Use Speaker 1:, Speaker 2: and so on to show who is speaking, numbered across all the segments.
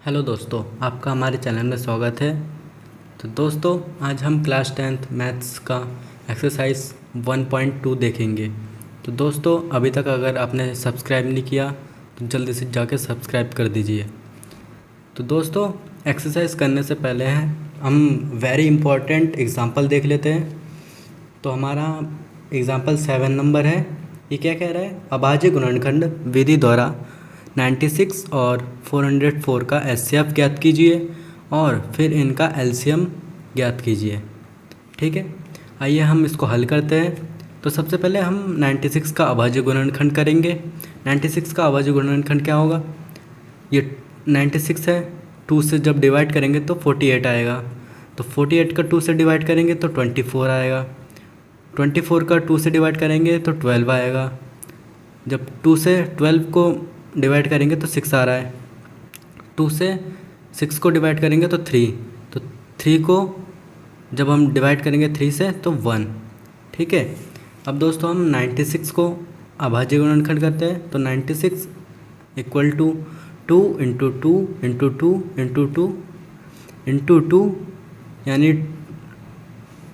Speaker 1: Hello दोस्तों, आपका हमारे चैनल में स्वागत है। तो दोस्तों, आज हम क्लास 10th मैथ्स का एक्सरसाइज 1.2 देखेंगे। तो दोस्तों, अभी तक अगर आपने सब्सक्राइब नहीं किया तो जल्दी से जाके सब्सक्राइब कर दीजिए। तो दोस्तों, एक्सरसाइज करने से पहले हम वेरी इम्पोर्टेंट एग्ज़ाम्पल देख लेते हैं। तो हमारा एग्ज़ाम्पल 7 नंबर है। ये क्या कह रहा है? अभाज्य गुणनखंड विधि द्वारा 96 और 404 का एचसीएफ ज्ञात कीजिए और फिर इनका एलसीएम ज्ञात कीजिए। ठीक है, आइए हम इसको हल करते हैं। तो सबसे पहले हम 96 का अभाज्य गुणनखंड करेंगे। 96 का अभाज्य गुणनखंड क्या होगा? ये 96 है, 2 से जब डिवाइड करेंगे तो 48 आएगा। तो 48 का 2 से डिवाइड करेंगे तो 24 आएगा। 24 का 2 से डिवाइड करेंगे तो 12 आएगा। जब 2 से 12 को डिवाइड करेंगे तो 6 आ रहा है। 2 से 6 को डिवाइड करेंगे तो 3। तो 3 को जब हम डिवाइड करेंगे 3 से तो 1। ठीक है, अब दोस्तों हम 96 को अभाज्य गुणनखंड करते हैं। तो 96 equal to 2 into 2 into 2 into 2 into 2 यानी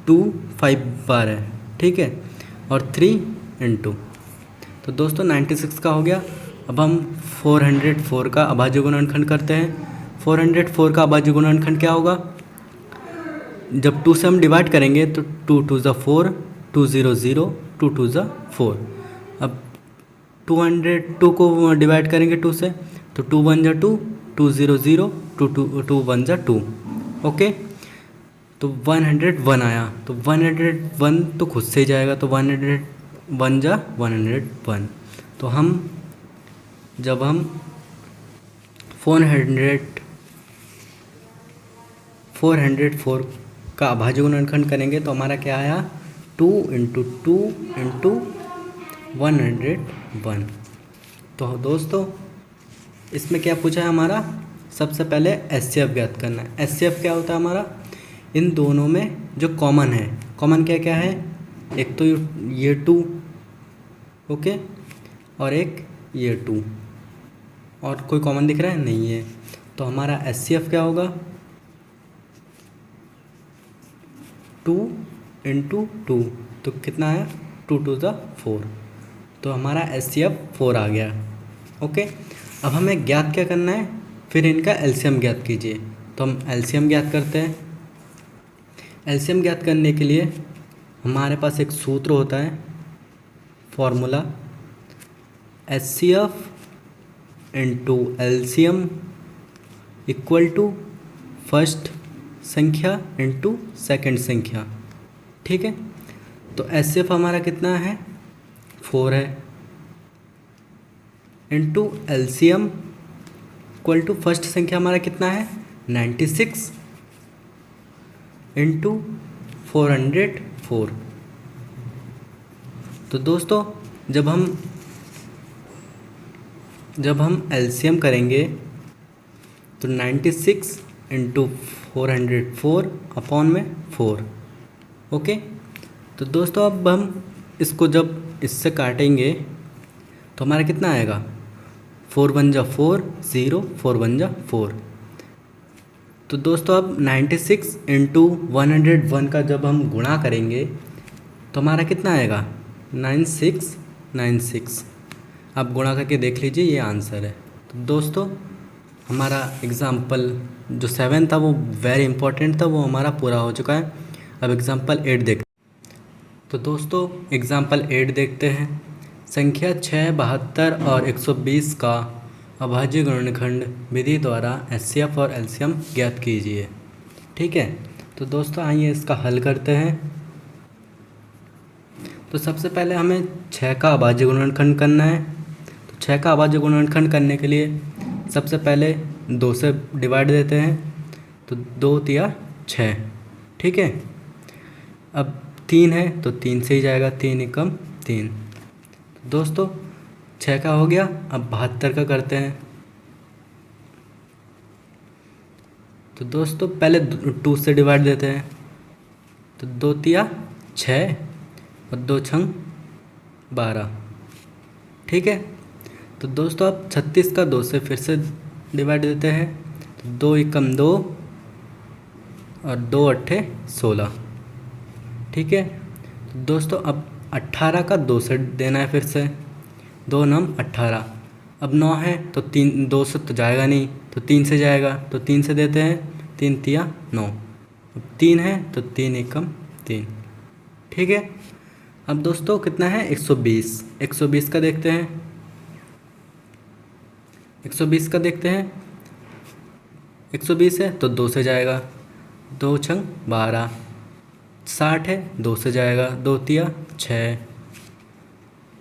Speaker 1: 2 5 बार है। ठीक है, और 3 इंटू। तो दोस्तों 96 का हो गया। अब हम 404 का अभाज्य गुणनखंड करते हैं। 404 का अभाज्य गुणनखंड क्या होगा? जब 2 से हम डिवाइड करेंगे तो 2 2 ज़ा 4, 2 0 0, 2 2 ज़ा 4। अब 202 को डिवाइड करेंगे 2 से तो 2 1 ज़ा 2, 2 0 0, 2 1 ज़ा 2। ओके, तो 101 आया। तो 101 तो खुद से ही जाएगा, तो 101 जा 101। तो जब हम 404 का अभाज्य गुणनखंड करेंगे तो हमारा क्या आया? 2 इंटू 2 इंटू 101। तो दोस्तों, इसमें क्या पूछा है हमारा? सबसे पहले एचसीएफ ज्ञात करना है। एचसीएफ क्या होता है हमारा? इन दोनों में जो कॉमन है, कॉमन क्या क्या है? एक तो ये 2, ओके, और एक ये 2, और कोई कॉमन दिख रहा है? नहीं है। तो हमारा एचसीएफ क्या होगा? 2 इंटू 2, तो कितना आया? 2 2 ज़ा 4। तो हमारा एचसीएफ 4 आ गया। ओके, अब हमें ज्ञात क्या करना है? फिर इनका एलसीएम ज्ञात कीजिए। तो हम एलसीएम ज्ञात करते हैं। एलसीएम ज्ञात करने के लिए हमारे पास एक सूत्र होता है, formula HCF into LCM equal to first संख्या इंटू सेकंड संख्या। ठीक है, तो एचसीएफ हमारा कितना है? 4 है, into LCM equal to first संख्या हमारा कितना है? 96 इंटू 404। तो दोस्तों, जब हम एलसीएम करेंगे तो 96 इंटू 404 अपॉन में 4। ओके, तो दोस्तों अब हम इसको जब इससे काटेंगे तो हमारा कितना आएगा? 4 1 जा 4, 0, 4 1 जा 4। तो दोस्तों अब 96 इंटू 101 का जब हम गुणा करेंगे तो हमारा कितना आएगा? 9696। आप गुणा करके देख लीजिए, ये आंसर है। तो दोस्तों, हमारा एग्ज़ाम्पल जो 7 था वो वेरी इंपॉर्टेंट था, वो हमारा पूरा हो चुका है। अब एग्ज़ाम्पल 8 देखते हैं। तो दोस्तों, एग्ज़ाम्पल 8 देखते हैं। संख्या 6, 72 और 120 का अभाज्य गुणनखंड विधि द्वारा एचसीएफ और एलसीएम ज्ञात कीजिए। ठीक है, तो दोस्तों आइए इसका हल करते हैं। तो सबसे पहले हमें 6 का अभाज्य गुणनखंड करना है। तो 6 का अभाज्य गुणनखंड करने के लिए सबसे पहले 2 से डिवाइड देते हैं। तो 2 तिया 6। ठीक है, अब 3 है तो 3 से ही जाएगा, 3 एकम 3। दोस्तों 6 का हो गया। अब 72 का करते हैं। तो दोस्तों पहले 2 से डिवाइड देते हैं। तो 2 तिया 6 और 2 छंग 12। ठीक है, तो दोस्तों अब 36 का 2 से फिर से डिवाइड देते हैं। दो एकम दो और दो अट्ठे 16। ठीक है। तो दोस्तों अब 18 का 2 से देना है फिर से। 2 नम 18। अब 9 है तो 3, 2 से तो जाएगा नहीं, तो 3 से जाएगा, तो 3 से देते हैं। 3 तिया 9। अब 3 है तो 3 एकम 3। ठीक है। अब दोस्तों कितना है? 120। 120 का देखते हैं। 120 का देखते हैं। 120 है तो 2 से जाएगा, 2 छंग 12। 60 है 2 से जाएगा, 2 तिया 6।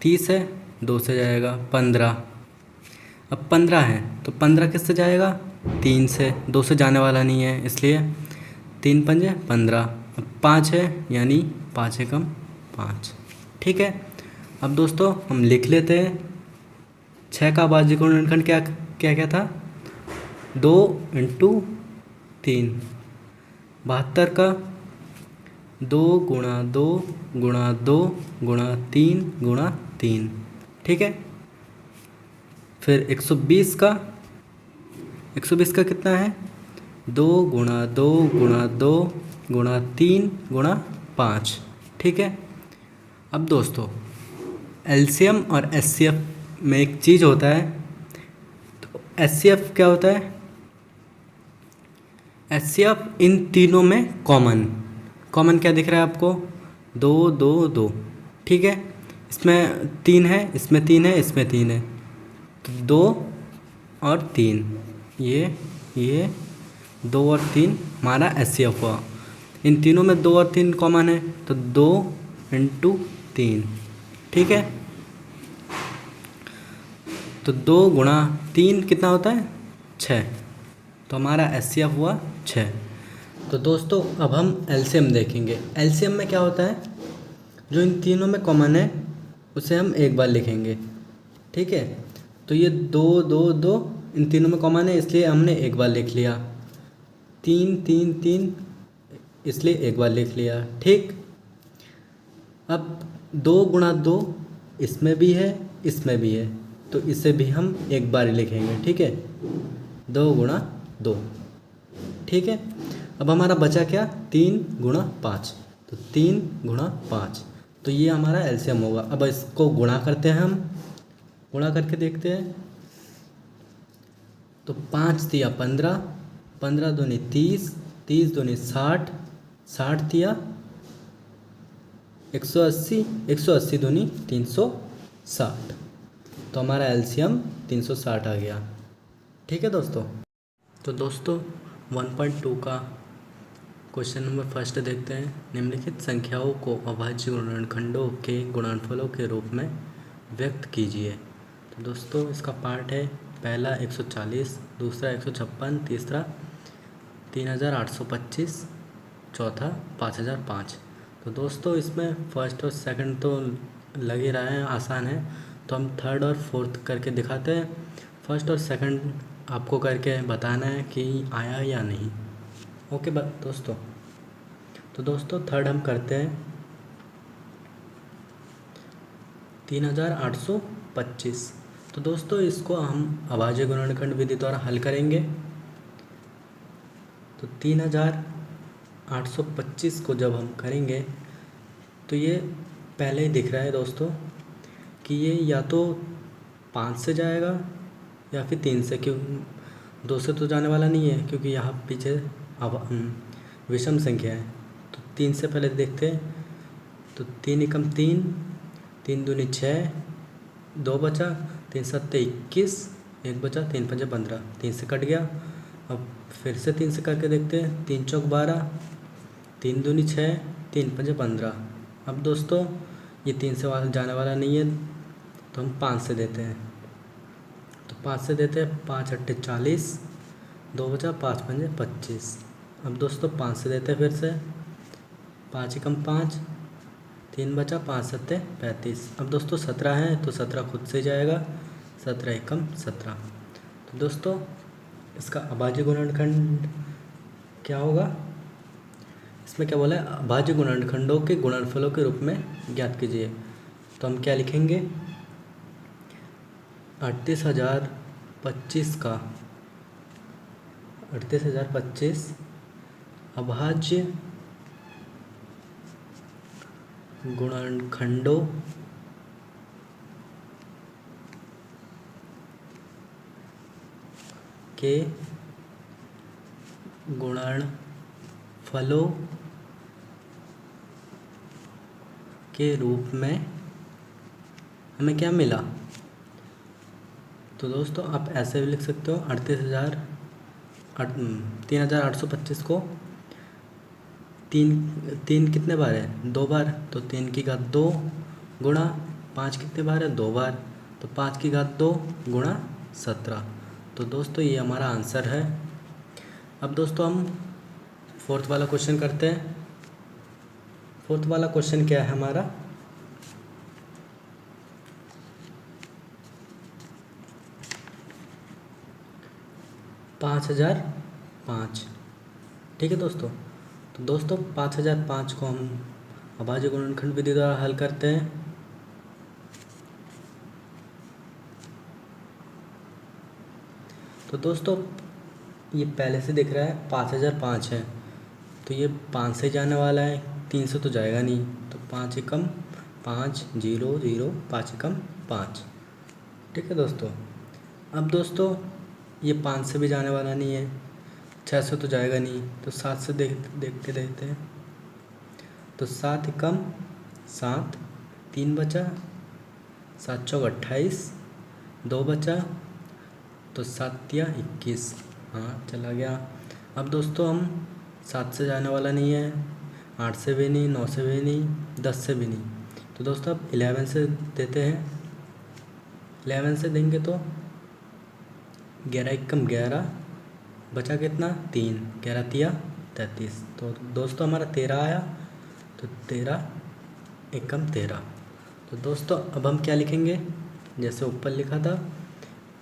Speaker 1: 30 है 2 से जाएगा, 15। अब 15 है तो 15 किससे जाएगा? 3 से। 2 से जाने वाला नहीं है इसलिए 3 पंजे 15। अब 5 है यानी 5 एकम 5। ठीक है। अब दोस्तों हम लिख लेते हैं। 6 का अभाज्य गुणनखंड क्या क्या क्या था? 2 इंटू 3। 72 का 2 गुणा 2 गुणा 2 गुणा 3 गुणा 3। ठीक है। फिर 120 का, 120 का कितना है? 2 गुणा 2 गुणा 2 गुणा 3 गुणा 5। ठीक है। अब दोस्तों एलसीएम और एचसीएफ में एक चीज़ होता है। तो एचसीएफ क्या होता है? एचसीएफ इन तीनों में कॉमन। कॉमन क्या दिख रहा है आपको? 2 2 2। ठीक है। इसमें 3 है, इसमें 3 है, इसमें 3 है, तो 2 और 3। ये 2 और 3 हमारा एचसीएफ हुआ। इन तीनों में 2 और 3 कॉमन है, तो 2 इंटू 3। ठीक है। तो 2 गुणा 3 कितना होता है? 6। तो हमारा एचसीएफ हुआ 6। तो दोस्तों अब हम एलसीएम देखेंगे। एलसीएम में क्या होता है? जो इन तीनों में कॉमन है उसे हम एक बार लिखेंगे। ठीक है। तो ये 2 2 2 इन तीनों में कॉमन है इसलिए हमने एक बार लिख लिया। 3 3 3 इसलिए एक बार लिख लिया। ठीक। अब 2 गुणा 2 इसमें भी है, इसमें भी है, तो इसे भी हम एक बार ही लिखेंगे। ठीक है। 2 गुणा 2। ठीक है। अब हमारा बचा क्या? 3 गुणा 5। तो 3 गुणा 5, तो ये हमारा एलसीएम होगा। अब इसको गुणा करते हैं हम, गुणा करके देखते हैं। तो 5 तिया 15, 15 दूनी 30, 30 दूनी 60, 60 तिया 180, 180 दूनी 360। तो हमारा एलसीएम 360 आ गया। ठीक है दोस्तों। तो दोस्तों 1.2 का क्वेश्चन नंबर फर्स्ट देखते हैं। निम्नलिखित संख्याओं को अभाज्य गुणनखंडों के गुणनफलों के रूप में व्यक्त कीजिए। तो दोस्तों इसका पार्ट है, पहला 140, दूसरा 156, तीसरा 3825, चौथा 5005। तो दोस्तों इसमें फर्स्ट और सेकंड तो लग ही रहा है, आसान है, तो हम थर्ड और फोर्थ करके दिखाते हैं। फर्स्ट और सेकंड आपको करके बताना है कि आया या नहीं। ओके दोस्तों। तो दोस्तों थर्ड हम करते हैं 3825। तो दोस्तों इसको हम अभाज्य गुणनखंड विधि द्वारा हल करेंगे। तो 3825 को जब हम करेंगे तो ये पहले ही दिख रहा है दोस्तों कि ये या तो 5 से जाएगा या फिर 3 से, क्यों 2 से तो जाने वाला नहीं है क्योंकि यहाँ पीछे अब विषम संख्या है। तो 3 से पहले देखते हैं। तो 3 एकम 3, 3 दूनी 6, 2 बचा, 3 सत्ते 21, 1 बचा, 3 पंजे 15, 3 से कट गया। अब फिर से 3 से करके देखते हैं। 3 चौक 12, 3 दूनी 6, 3 पंजे 15। अब दोस्तों ये 3 से जाने वाला नहीं है तो हम 5 से देते हैं। तो 5 से देते हैं, 5 अट्ठे 40, 2 बचा, 5 पंजे 25। अब दोस्तों 5 से देते हैं फिर से, 5 एकम 5, 3 बचा, 5 सत्ते 35। अब दोस्तों 17 है तो 17 खुद से जाएगा, 17 एकम 17। तो दोस्तों इसका अभाज्य गुणनखंड क्या होगा? इसमें क्या बोला है? अभाज्य गुणनखंडों के गुणनफलों के रूप में ज्ञात कीजिए। तो हम क्या लिखेंगे? 38,025 का 38,025 अभाज्य गुणनखंडों के गुणनफलों के रूप में हमें क्या मिला। तो दोस्तों आप ऐसे भी लिख सकते हो 3,825 को तीन कितने बार है, 2 बार, तो 3 की घात 2 गुणा 5 कितने बार है, 2 बार, तो 5 की घात 2 गुणा 17। तो दोस्तों ये हमारा आंसर है। अब दोस्तों हम फोर्थ वाला क्वेश्चन करते हैं। फोर्थ वाला क्वेश्चन क्या है हमारा, 5,005। ठीक है दोस्तों, तो दोस्तों 5,005 को हम अभाज्य गुणनखंड विधि द्वारा हल करते हैं। तो दोस्तों ये पहले से दिख रहा है 5,005 है, तो ये 5 से जाने वाला है, 3 से तो जाएगा नहीं, तो 5 एकम 5, 0 0, 5 एकम 5। ठीक है दोस्तों, अब दोस्तों ये 5 से भी जाने वाला नहीं है, 6 से तो जाएगा नहीं, तो 7 से देखते हैं, तो 7 एकम 7, 3 बचा, 7 चौक 28, 2 बचा, तो 7 तिया 21, हाँ चला गया। अब दोस्तों हम 7 से जाने वाला नहीं है, 8 से भी नहीं, 9 से भी नहीं, 10 से भी नहीं, तो दोस्तों अब 11 से देते हैं। 11 से देंगे तो 11 एकम 11, बचा कितना 3, 11 तिया 33, तो दोस्तों हमारा 13 आया, तो 13 एकम 13। तो दोस्तों अब हम क्या लिखेंगे, जैसे ऊपर लिखा था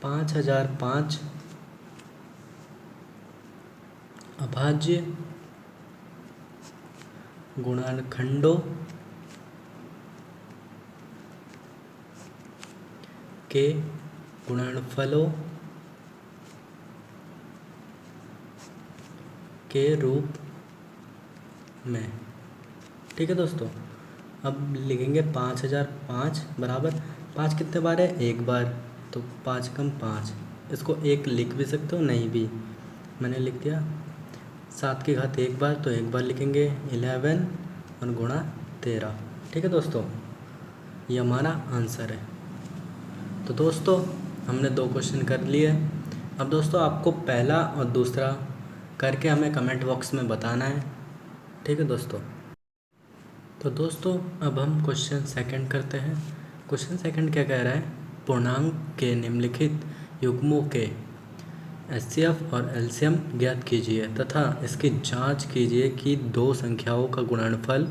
Speaker 1: 5,005 अभाज्य गुणनखंडों के गुणनफलों के रूप में। ठीक है दोस्तों, अब लिखेंगे 5,005 बराबर 5 कितने बार है, 1 बार, तो 5 कम 5, इसको 1 लिख भी सकते हो, नहीं भी मैंने लिख दिया। 7 की घात 1 बार, तो 1 बार लिखेंगे 11 और गुणा 13। ठीक है दोस्तों, ये हमारा आंसर है। तो दोस्तों हमने 2 क्वेश्चन कर लिए। अब दोस्तों आपको पहला और दूसरा करके हमें कमेंट बॉक्स में बताना है। ठीक है दोस्तों, तो दोस्तों अब हम क्वेश्चन सेकंड करते हैं। क्वेश्चन सेकंड क्या कह रहा है, पूर्णांक के निम्नलिखित युग्मों के एचसीएफ और एलसीएम ज्ञात कीजिए तथा इसकी जांच कीजिए कि 2 संख्याओं का गुणनफल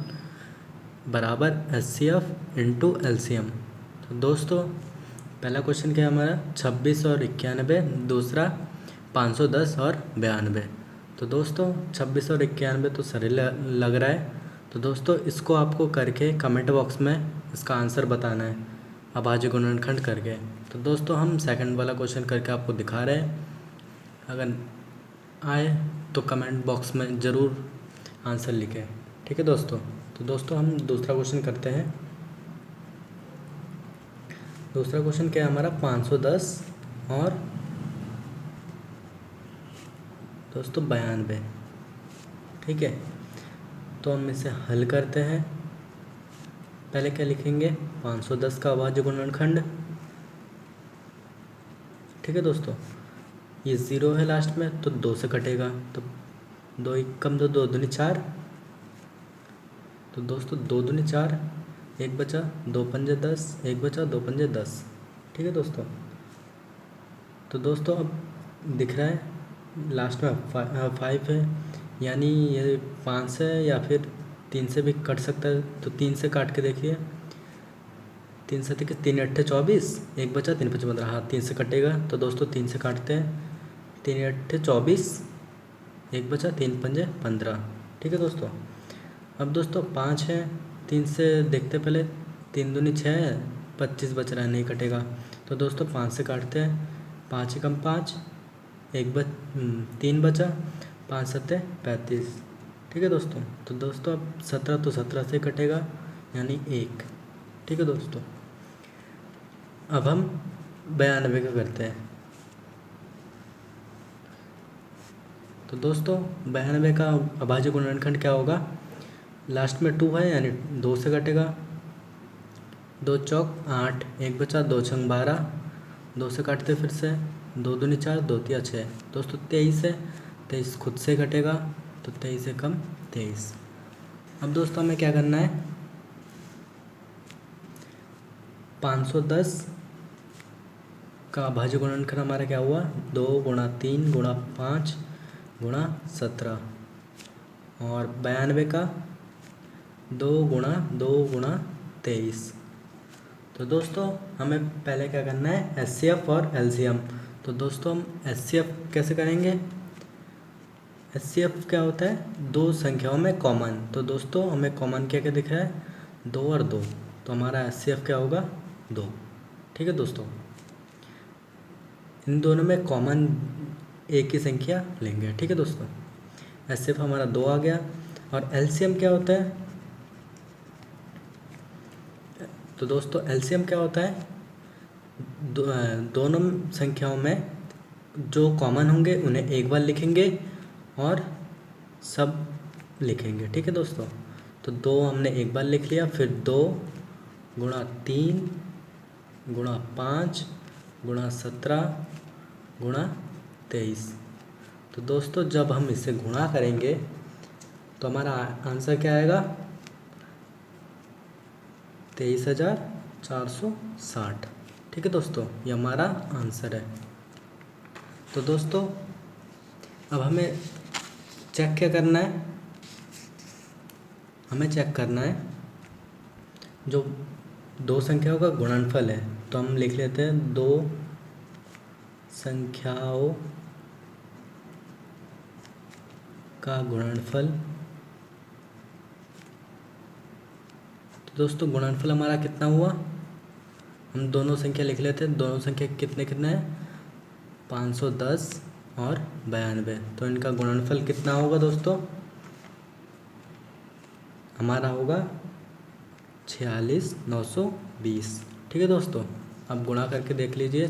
Speaker 1: बराबर एचसीएफ इंटू एलसीएम। तो दोस्तों पहला क्वेश्चन क्या है हमारा, 26 और 91, दूसरा 510 और 92। तो दोस्तों 26 और 91 तो सरल लग रहा है, तो दोस्तों इसको आपको करके कमेंट बॉक्स में इसका आंसर बताना है अभाज्य गुणनखंड करके। तो दोस्तों हम सेकंड वाला क्वेश्चन करके आपको दिखा रहे हैं, अगर आए तो कमेंट बॉक्स में ज़रूर आंसर लिखें। ठीक है दोस्तों, तो दोस्तों हम दूसरा क्वेश्चन करते हैं। दूसरा क्वेश्चन क्या है हमारा, 510 और दोस्तों 92। ठीक है, तो हम इसे हल करते हैं। पहले क्या लिखेंगे, 510 का अभाज्य गुणनखंड। ठीक है दोस्तों, ये 0 है लास्ट में, तो 2 से कटेगा, तो 2 एकम 2, 2 दूनी 4, तो दोस्तों 2 दूनी 4, 1 बचा, 2 पंजे 10, 1 बचा, 2 पंजे 10। ठीक है दोस्तों, तो दोस्तों अब दिख रहा है लास्ट में 5 है, यानी ये 5 से या फिर 3 से भी कट सकता है, तो 3 से काट के देखिए, 3 से देखिए, 3 अट्ठे 24, 1 बचा, 3 पचे 15, हाँ 3 से कटेगा, तो दोस्तों 3 से काटते हैं, 3 अट्ठे 24, 1 बचा, 3 पंजे 15। ठीक है दोस्तों, अब दोस्तों 5 है, 3 से देखते पहले, 3 दूनी 6, 25 बच रहा है, नहीं कटेगा, तो दोस्तों 5 से काटते हैं, 5 एकम 5, तीन बचा, 5 सत्ते 35। ठीक है दोस्तों। तो दोस्तों अब 17 तो 17 से कटेगा यानी 1। ठीक है दोस्तों। अब हम 92 का करते हैं। तो दोस्तों 92 का अभाज्य गुणनखंड क्या होगा, लास्ट में 2 है यानी 2 से कटेगा। 2 चौक 8, 1 बचा, 2 छंग 12, 2 से काटते फिर से, 2 दूनी 4, 2 तिया 6। दोस्तों 23 है, 23 खुद से कटेगा तो 23 से कम 23। अब दोस्तों हमें क्या करना है, 510 का अभाज्य गुणनखंड हमारा क्या हुआ, 2 गुणा 3 गुणा 5 गुणा 17, और 92 का 2 गुणा 2 गुणा 23। तो दोस्तों हमें पहले क्या करना है, एचसीएफ और एलसीएम। तो दोस्तों हम एचसीएफ कैसे करेंगे, एचसीएफ क्या होता है, दो संख्याओं में कॉमन। तो दोस्तों हमें कॉमन क्या क्या दिख रहा है, 2 और 2, तो हमारा एचसीएफ क्या होगा, 2। ठीक है दोस्तों, इन दोनों में कॉमन एक ही संख्या लेंगे। ठीक है दोस्तों, एचसीएफ हमारा 2 आ गया। और एलसीएम क्या होता है, तो दोस्तों एलसीएम क्या होता है, दोनों संख्याओं में जो कॉमन होंगे उन्हें एक बार लिखेंगे और सब लिखेंगे। ठीक है दोस्तों, तो 2 हमने एक बार लिख लिया, फिर 2 गुणा 3 गुणा 5 गुणा 17 गुणा 23। तो दोस्तों जब हम इसे गुणा करेंगे तो हमारा आंसर क्या आएगा, 23,460। ठीक है दोस्तों, ये हमारा आंसर है। तो दोस्तों अब हमें चेक क्या करना है, हमें चेक करना है जो दो संख्याओं का गुणनफल है। तो हम लिख लेते हैं 2 संख्याओं का गुणनफल। तो दोस्तों गुणनफल हमारा कितना हुआ, हम दोनों संख्या लिख लेते हैं, दोनों संख्या कितने कितने हैं, 510 और 92। तो इनका गुणनफल कितना होगा दोस्तों, हमारा होगा 46,920। ठीक है दोस्तों, अब गुणा करके देख लीजिए।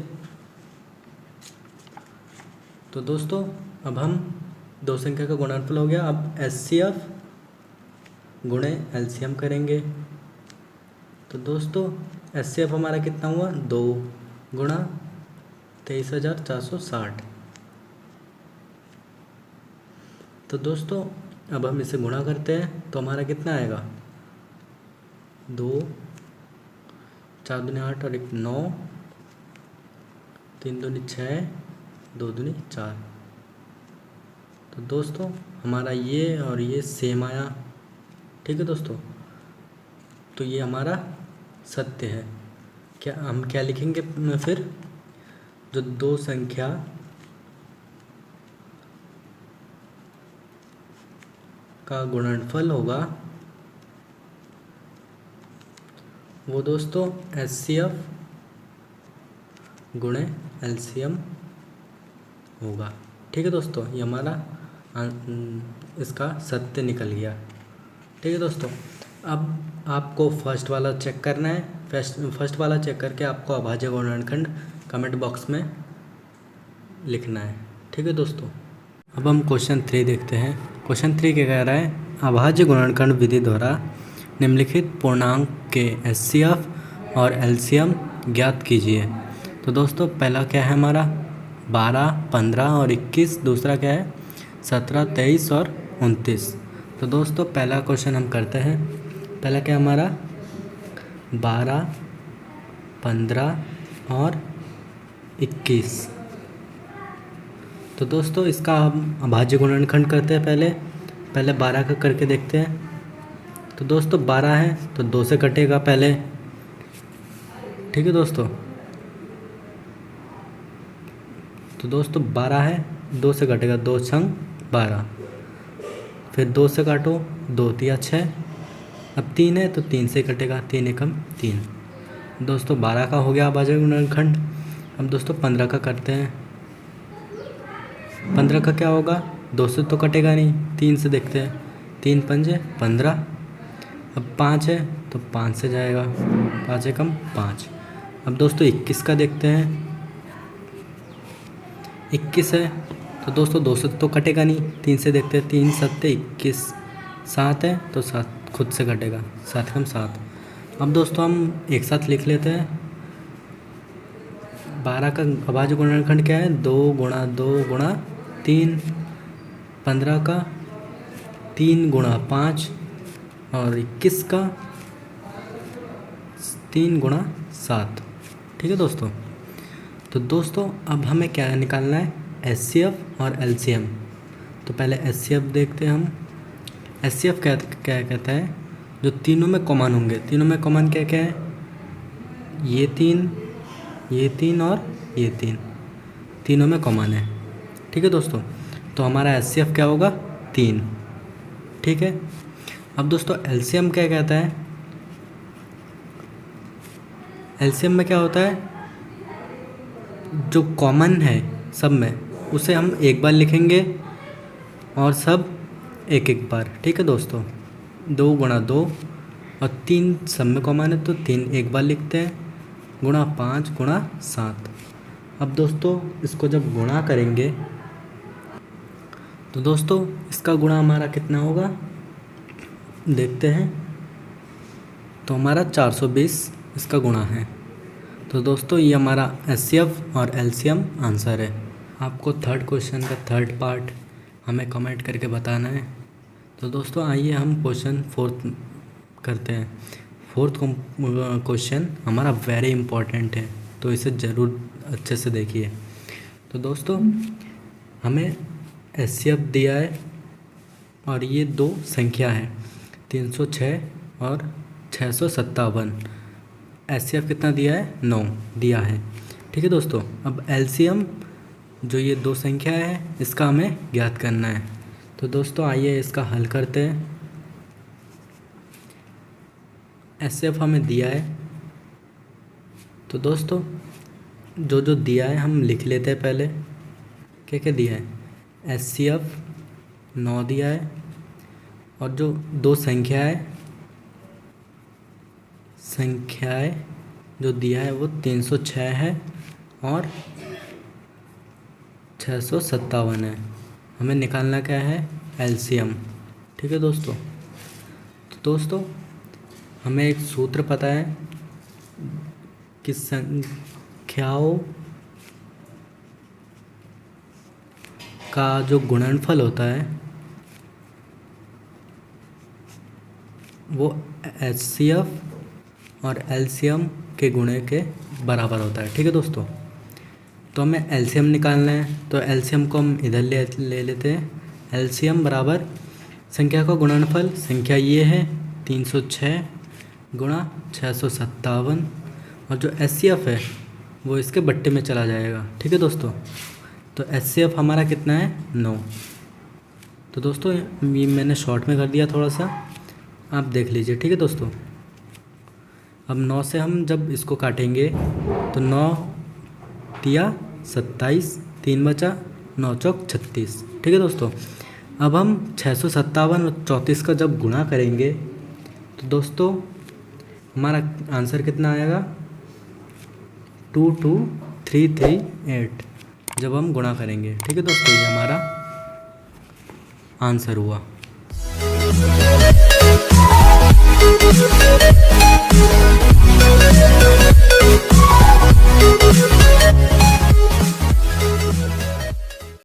Speaker 1: तो दोस्तों अब हम दो संख्या का गुणनफल हो गया, अब एचसीएफ गुणे एलसीएम करेंगे। तो दोस्तों एचसीएफ हमारा कितना हुआ, 2 गुणा 23,460। तो दोस्तों अब हम इसे गुणा करते हैं तो हमारा कितना आएगा, 2 4 दूनी 8 और 1 9, 3 दूनी 6, 2 दूनी 4। तो दोस्तों हमारा ये और ये सेम आया। ठीक है दोस्तों, तो ये हमारा सत्य है। क्या हम क्या लिखेंगे फिर, जो दो संख्या का गुणनफल होगा वो दोस्तों एचसीएफ गुणे एलसीएम होगा। ठीक है दोस्तों, ये हमारा इसका सत्य निकल गया। ठीक है दोस्तों, अब आपको फर्स्ट वाला चेक करना है। फर्स्ट वाला चेक करके आपको अभाज्य गुणनखंड कमेंट बॉक्स में लिखना है। ठीक है दोस्तों, अब हम क्वेश्चन 3 देखते हैं। क्वेश्चन 3 क्या कह रहा है, अभाज्य गुणनखंड विधि द्वारा निम्नलिखित पूर्णांक के एचसीएफ और एलसीएम ज्ञात कीजिए। तो दोस्तों पहला क्या है हमारा, 12, 15 और 21। दूसरा क्या है, 17, 23 और 29। तो दोस्तों पहला क्वेश्चन हम करते हैं। पहला क्या हमारा, 12, 15 और 21। तो दोस्तों इसका हम अभाज्य गुणनखंड करते हैं। पहले 12 का करके देखते हैं। तो दोस्तों 12 है तो 2 से कटेगा पहले। ठीक है दोस्तों, तो दोस्तों 12 है, 2 से कटेगा, 2 छंग 12, फिर 2 से काटो, 2 तिया 6। अब 3 है तो 3 से कटेगा, 3 एकम 3। दोस्तों 12 का हो गया अभाज्य गुणनखंड। अब दोस्तों 15 का करते हैं। 15 का क्या होगा, 2 से तो कटेगा नहीं, 3 से देखते हैं, 3 पंजे 15। अब 5 है तो 5 से जाएगा, 5 एकम 5। अब दोस्तों 21 का देखते हैं, 21 है तो दोस्तों 2 से तो कटेगा नहीं, 3 से देखते हैं, 3 सत्ते 21। 7 है तो 7 खुद से कटेगा, 7 एकम 7। अब दोस्तों हम एक साथ लिख लेते हैं। 12 का अभाज्य गुणनखंड क्या है, 2 गुणा 2 गुणा 3। 15 का 3 गुणा 5 और 21 का 3 गुणा 7। ठीक है दोस्तों। तो दोस्तों अब हमें क्या निकालना है, एचसीएफ और एलसीएम। तो पहले एचसीएफ देखते हैं हम। एचसीएफ क्या क्या कहता है, जो तीनों में कॉमन होंगे। तीनों में कॉमन क्या क्या है, ये 3, ये 3 और ये 3, तीनों में कॉमन है। ठीक है दोस्तों। तो हमारा एचसीएफ क्या होगा, 3। ठीक है। अब दोस्तों एलसीएम क्या कहता है, एलसीएम में क्या होता है, जो कॉमन है सब में उसे हम एक बार लिखेंगे और सब एक एक बार। ठीक है दोस्तों। 2 गुणा 2 और 3 सब में कॉमन है तो 3 एक बार लिखते हैं, गुणा 5 गुणा 7। अब दोस्तों इसको जब गुणा करेंगे तो दोस्तों इसका गुणा हमारा कितना होगा, देखते हैं। तो हमारा 420 इसका गुणा है। तो दोस्तों ये हमारा एचसीएफ और एलसीएम आंसर है। आपको थर्ड क्वेश्चन का थर्ड पार्ट हमें कमेंट करके बताना है। तो दोस्तों आइए हम क्वेश्चन फोर्थ करते हैं। फोर्थ क्वेश्चन हमारा वेरी इम्पॉर्टेंट है, तो इसे ज़रूर अच्छे से देखिए। तो दोस्तों हमें एचसीएफ दिया है और ये 2 संख्या है, 306 और 657। एचसीएफ कितना दिया है, 9 दिया है। ठीक है दोस्तों। अब एलसीएम जो ये 2 संख्या है इसका हमें ज्ञात करना है। तो दोस्तों आइए इसका हल करते हैं। एचसीएफ हमें दिया है, तो दोस्तों जो जो दिया है हम लिख लेते हैं पहले। क्या क्या दिया है, एचसीएफ 9 दिया है और जो 2 संख्याएं जो दिया है वो 306 है और 657 है। हमें निकालना क्या है, एलसीएम। ठीक है दोस्तों। तो दोस्तों हमें एक सूत्र पता है कि संख्याओं का जो गुणनफल होता है वो एचसीएफ और एलसीएम के गुणे के बराबर होता है। ठीक है दोस्तों। तो हमें एलसीएम निकालना है, तो एलसीएम को हम इधर ले लेते हैं। एलसीएम बराबर संख्या का गुणनफल, संख्या ये है 306 गुणा 657 और जो एचसीएफ है वो इसके बट्टे में चला जाएगा। ठीक है दोस्तों। तो एचसीएफ हमारा कितना है, 9। तो दोस्तों ये मैंने शॉर्ट में कर दिया थोड़ा सा, आप देख लीजिए। ठीक है दोस्तों। अब 9 से हम जब इसको काटेंगे तो 9 दिया 27, 3 बचा, 9 चौक 36। ठीक है दोस्तों। अब हम 657 और 34 का जब गुणा करेंगे तो दोस्तों हमारा आंसर कितना आएगा, 22338 जब हम गुणा करेंगे। ठीक है दोस्तों, ये हमारा आंसर हुआ।